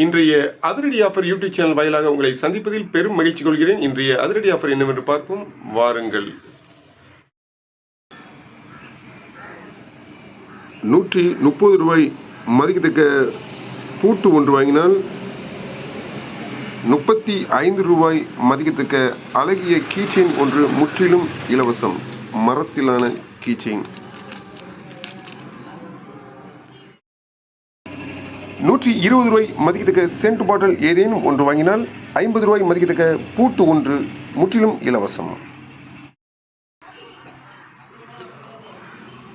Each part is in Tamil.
இன்றைய அதிரடி ஆஃபர் யூடியூப் சேனல் வாயிலாக உங்களை சந்திப்பதில் பெரும் மகிழ்ச்சி கொள்கிறேன். இன்றைய அதிரடி ஆஃபர் என்னவென்று பார்ப்போம் வாருங்கள். 130 ரூபாய் மதிக்கத்தக்க பூட்டு ஒன்று வாங்கினால் 35 ரூபாய் மதிக்கத்தக்க அழகிய கீச்செயின் ஒன்று முற்றிலும் இலவசம். மரத்திலான கீச்செயின். 120 ரூபாய் மதிக்கத்தக்க சென்ட் பாட்டில் ஏதேனும் ஒன்று வாங்கினால் 50 ரூபாய் மதிக்கத்தக்க பூட்டு ஒன்று முற்றிலும் இலவசம்.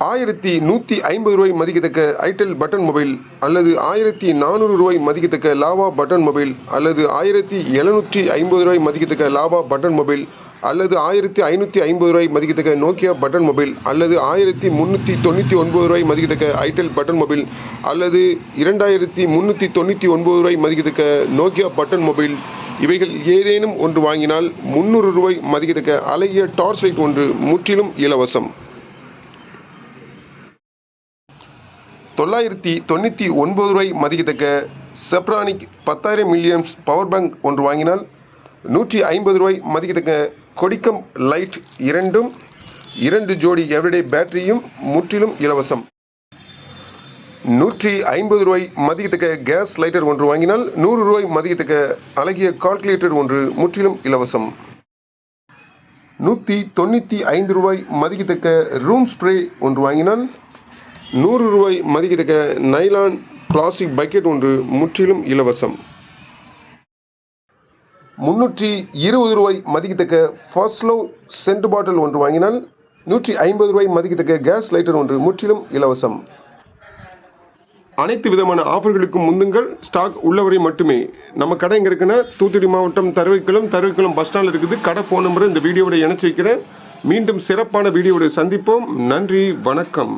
1150 ரூபாய் மதிக்கத்தக்க ஐடெல் பட்டன் மொபைல் அல்லது 1400 ரூபாய் மதிக்கத்தக்க லாவா பட்டன் மொபைல் அல்லது 1750 ரூபாய் மதிக்கத்தக்க லாவா பட்டன் மொபைல் அல்லது 1550 ரூபாய் மதிக்கத்தக்க நோக்கியா பட்டன் மொபைல் அல்லது 1399 ரூபாய் மதிக்கத்தக்க ஐடெல் பட்டன் மொபைல் அல்லது 2399 ரூபாய் மதிக்கத்தக்க நோக்கியா பட்டன் மொபைல் இவைகள் ஏதேனும் ஒன்று வாங்கினால் 300 ரூபாய் மதிக்கத்தக்க அழகிய டார்ச் லைட் ஒன்று முற்றிலும் இலவசம். 999 ரூபாய் மதிக்கத்தக்க செப்ரானிக் 10000 மில்லியம்ஸ் பவர் பேங்க் ஒன்று வாங்கினால் 150 ரூபாய் மதிக்கத்தக்க கொடிக்கம் லைட் இரண்டும் 2 ஜோடி எவ்ரிடே பேட்டரியும் முற்றிலும் இலவசம். 150 ரூபாய் மதிக்கத்தக்க கேஸ் லைட்டர் ஒன்று வாங்கினால் 100 ரூபாய் மதிக்கத்தக்க அழகிய கால்குலேட்டர் ஒன்று முற்றிலும் இலவசம். 195 ரூபாய் மதிக்கத்தக்க ரூம் ஸ்ப்ரே ஒன்று வாங்கினால் 100 ரூபாய் மதிக்கத்தக்க நைலான் பிளாஸ்டிக் பக்கெட் ஒன்று முற்றிலும் இலவசம். 320 ரூபாய் மதிக்கத்தக்க ஃபாஸ்லோ சென்ட் பாட்டில் ஒன்று வாங்கினால் 150 ரூபாய் மதிக்கத்தக்க கேஸ் லைட்டர் ஒன்று முற்றிலும் இலவசம். அனைத்து விதமான ஆஃபர்களுக்கும் முந்துங்கள். ஸ்டாக் உள்ளவரை மட்டுமே. நம்ம கடை எங்கே இருக்குன்னா தூத்துக்குடி மாவட்டம் தருவைக்குளம் பஸ் ஸ்டாண்டில் இருக்குது. கடை ஃபோன் நம்பரை இந்த வீடியோவோட இணைச்சி வைக்கிறேன். மீண்டும் சிறப்பான வீடியோவோட சந்திப்போம். நன்றி, வணக்கம்.